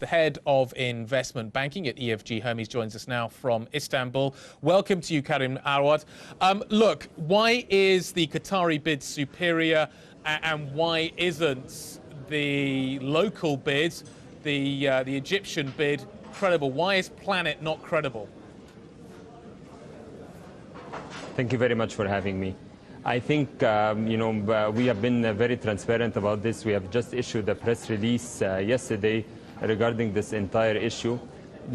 the head of investment banking at EFG-Hermes, joins us now from Istanbul. Welcome to you, Karim Awad. Look, why is the Qatari bid superior, and why isn't the local bid, the Egyptian bid, credible? Why is Planet not credible? Thank you very much for having me. I think, we have been very transparent about this. We have just issued a press release yesterday regarding this entire issue.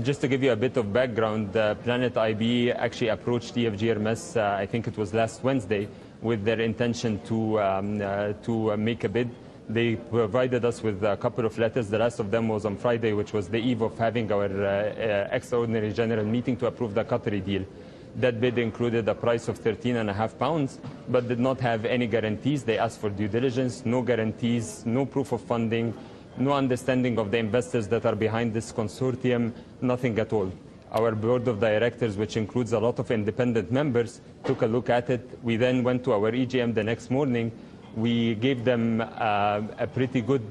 Just to give you a bit of background, Planet IB actually approached EFG-Hermes, I think it was last Wednesday, with their intention to make a bid. They provided us with a couple of letters. The last of them was on Friday, which was the eve of having our extraordinary general meeting to approve the Qatari deal. That bid included a price of £13.5, but did not have any guarantees. They asked for due diligence, no guarantees, no proof of funding, no understanding of the investors that are behind this consortium, nothing at all. Our board of directors, which includes a lot of independent members, took a look at it. We then went to our EGM the next morning. We gave them a pretty good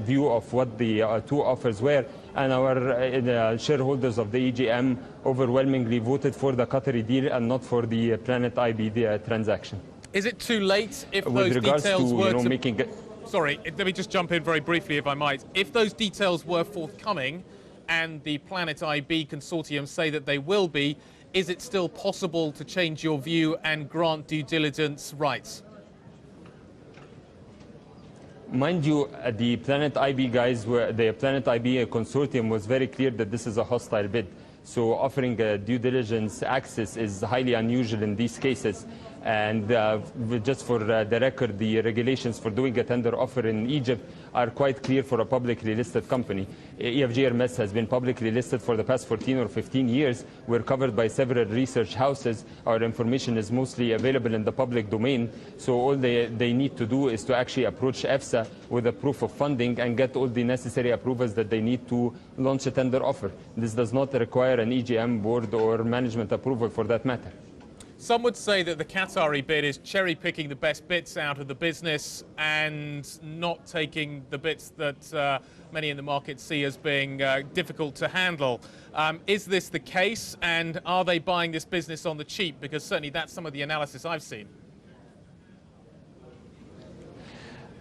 view of what the two offers were, and our shareholders of the EGM overwhelmingly voted for the Qatari deal and not for the Planet IB transaction. Is it too late if with those regards details to, were making Sorry, let me just jump in very briefly, if I might. If those details were forthcoming and the Planet IB consortium say that they will be, is it still possible to change your view and grant due diligence rights? Mind you, the Planet IB guys, the Planet IB consortium was very clear that this is a hostile bid. So offering a due diligence access is highly unusual in these cases. And just for the record, the regulations for doing a tender offer in Egypt are quite clear for a publicly listed company. EFG-Hermes has been publicly listed for the past 14 or 15 years. We're covered by several research houses. Our information is mostly available in the public domain. So all they need to do is to actually approach EFSA with a proof of funding and get all the necessary approvals that they need to launch a tender offer. This does not require an EGM board or management approval for that matter. Some would say that the Qatari bid is cherry-picking the best bits out of the business and not taking the bits that many in the market see as being difficult to handle. Is this the case, and are they buying this business on the cheap? Because certainly that's some of the analysis I've seen.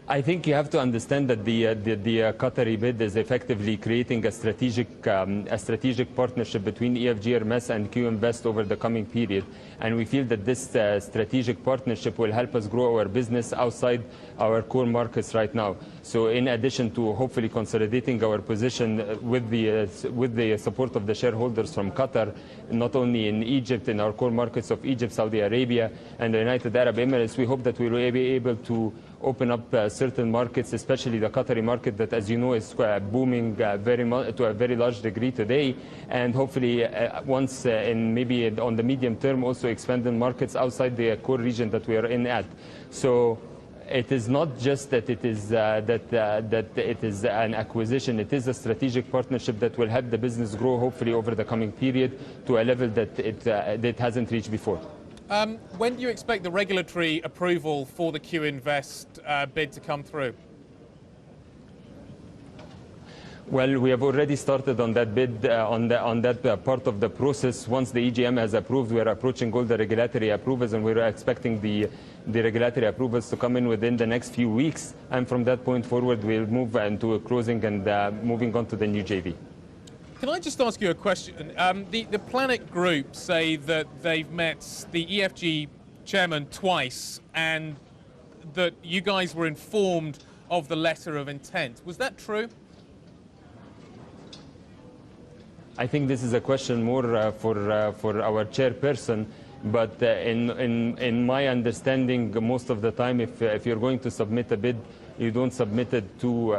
I think you have to understand that the Qatari bid is effectively creating a strategic partnership between EFG-Hermes and QInvest over the coming period. And we feel that this strategic partnership will help us grow our business outside our core markets right now. So in addition to hopefully consolidating our position with the support of the shareholders from Qatar, not only in Egypt, in our core markets of Egypt, Saudi Arabia, and the United Arab Emirates, we hope that we will be able to open up certain markets, especially the Qatari market that, as you know, is booming to a very large degree today, and hopefully once in maybe on the medium term also expand in markets outside the core region that we are in at. So it is not just that it is that it is an acquisition. It is a strategic partnership that will help the business grow hopefully over the coming period to a level that it hasn't reached before. When do you expect the regulatory approval for the QInvest bid to come through? Well, we have already started on that bid, on that part of the process. Once the EGM has approved, we are approaching all the regulatory approvals, and we're expecting the regulatory approvals to come in within the next few weeks. And from that point forward, we'll move into a closing and moving on to the new JV. Can I just ask you a question? The Planet Group say that they've met the EFG chairman twice and that you guys were informed of the letter of intent. Was that true? I think this is a question more for our chairperson, but in my understanding, most of the time, if you're going to submit a bid, you don't submit it through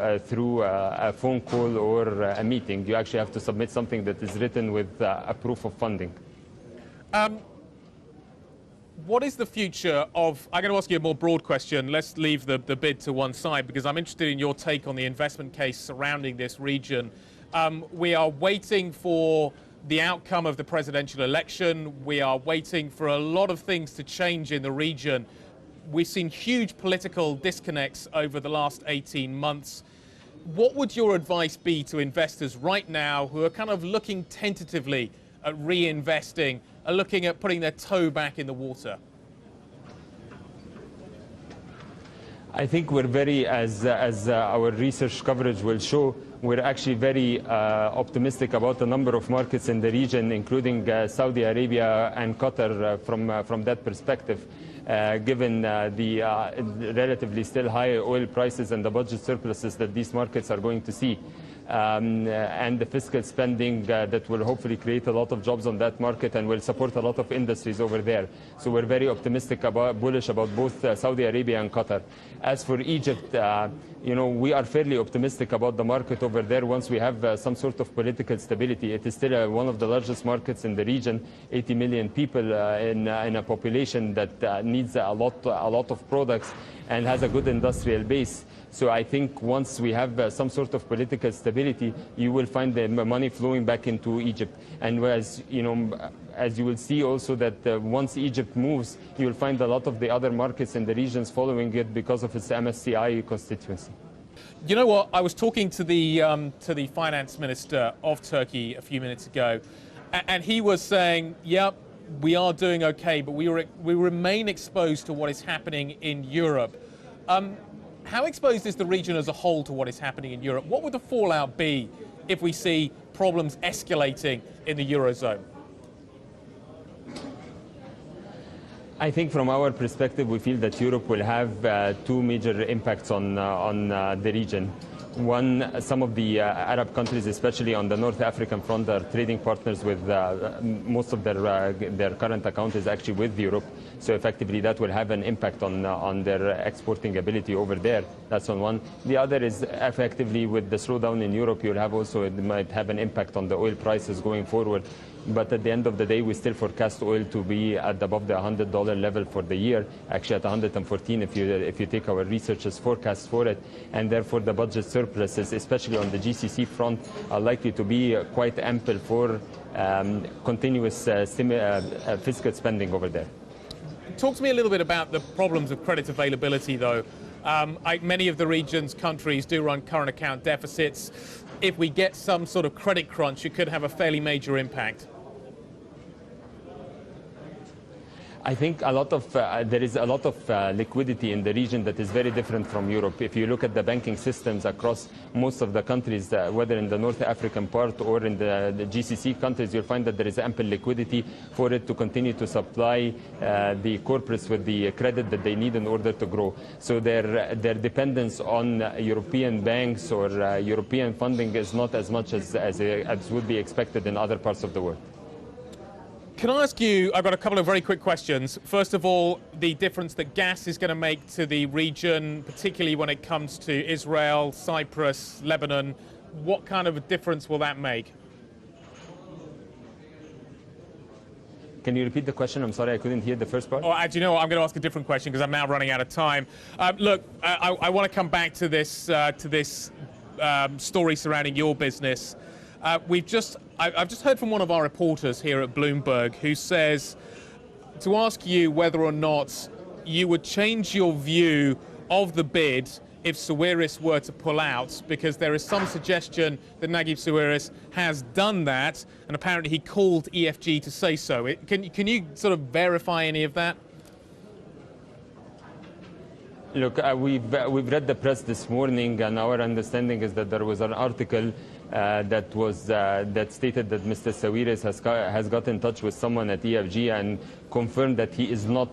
a phone call or a meeting. You actually have to submit something that is written with a proof of funding. What is the future of... I'm going to ask you a more broad question. Let's leave the bid to one side, because I'm interested in your take on the investment case surrounding this region. We are waiting for the outcome of the presidential election. We are waiting for a lot of things to change in the region. We've seen huge political disconnects over the last 18 months. What would your advice be to investors right now who are kind of looking tentatively at reinvesting, are looking at putting their toe back in the water? I think we're very, as our research coverage will show, we're actually very optimistic about a number of markets in the region, including Saudi Arabia and Qatar from that perspective. Given the relatively still high oil prices and the budget surpluses that these markets are going to see, and the fiscal spending that will hopefully create a lot of jobs on that market and will support a lot of industries over there. So we're very optimistic bullish about both Saudi Arabia and Qatar. As for Egypt, we are fairly optimistic about the market over there once we have some sort of political stability. It is still one of the largest markets in the region, 80 million people in a population that needs a lot of products and has a good industrial base. So I think once we have some sort of political stability, you will find the money flowing back into Egypt. And as you will see also that once Egypt moves, you will find a lot of the other markets in the regions following it because of its MSCI constituency. You know what? I was talking to the finance minister of Turkey a few minutes ago, and he was saying, "Yep, we are doing okay, but we remain exposed to what is happening in Europe." How exposed is the region as a whole to what is happening in Europe? What would the fallout be if we see problems escalating in the Eurozone? I think from our perspective, we feel that Europe will have two major impacts on the region. One, some of the Arab countries, especially on the North African front, are trading partners with most of their current account is actually with Europe. So effectively, that will have an impact on their exporting ability over there. That's on one. The other is effectively with the slowdown in Europe, you'll have also, it might have an impact on the oil prices going forward. But at the end of the day, we still forecast oil to be at above the $100 level for the year, actually at 114 if you take our researchers' forecast for it. And therefore, the budget surpluses, especially on the GCC front, are likely to be quite ample for continuous fiscal spending over there. Talk to me a little bit about the problems of credit availability, though. Many of the region's countries do run current account deficits. If we get some sort of credit crunch, it could have a fairly major impact. I think there is a lot of liquidity in the region that is very different from Europe. If you look at the banking systems across most of the countries, whether in the North African part or in the GCC countries, you'll find that there is ample liquidity for it to continue to supply the corporates with the credit that they need in order to grow. So their dependence on European banks or European funding is not as much as would be expected in other parts of the world. Can I ask you, I've got a couple of very quick questions. First of all, the difference that gas is going to make to the region, particularly when it comes to Israel, Cyprus, Lebanon, what kind of a difference will that make? Can you repeat the question? I'm sorry, I couldn't hear the first part. Oh, do you know what? I'm going to ask a different question because I'm now running out of time. Look, I want to come back to this story surrounding your business. I've just heard from one of our reporters here at Bloomberg who says to ask you whether or not you would change your view of the bid if Eris were to pull out, because there is some suggestion that Nagisa Eris has done that, and apparently he called EFG to say so. Can you sort of verify any of that? Look, we've read the press this morning, and our understanding is that there was an article that stated that Mr. Sawiris has got in touch with someone at EFG and confirmed that he is not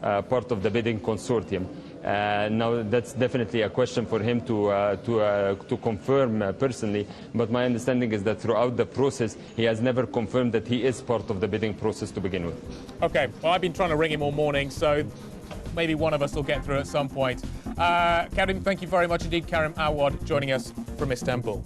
part of the bidding consortium. Now, that's definitely a question for him to confirm personally, but my understanding is that throughout the process, he has never confirmed that he is part of the bidding process to begin with. Okay, well, I've been trying to ring him all morning, so maybe one of us will get through at some point. Karim, thank you very much indeed. Karim Awad joining us from Istanbul.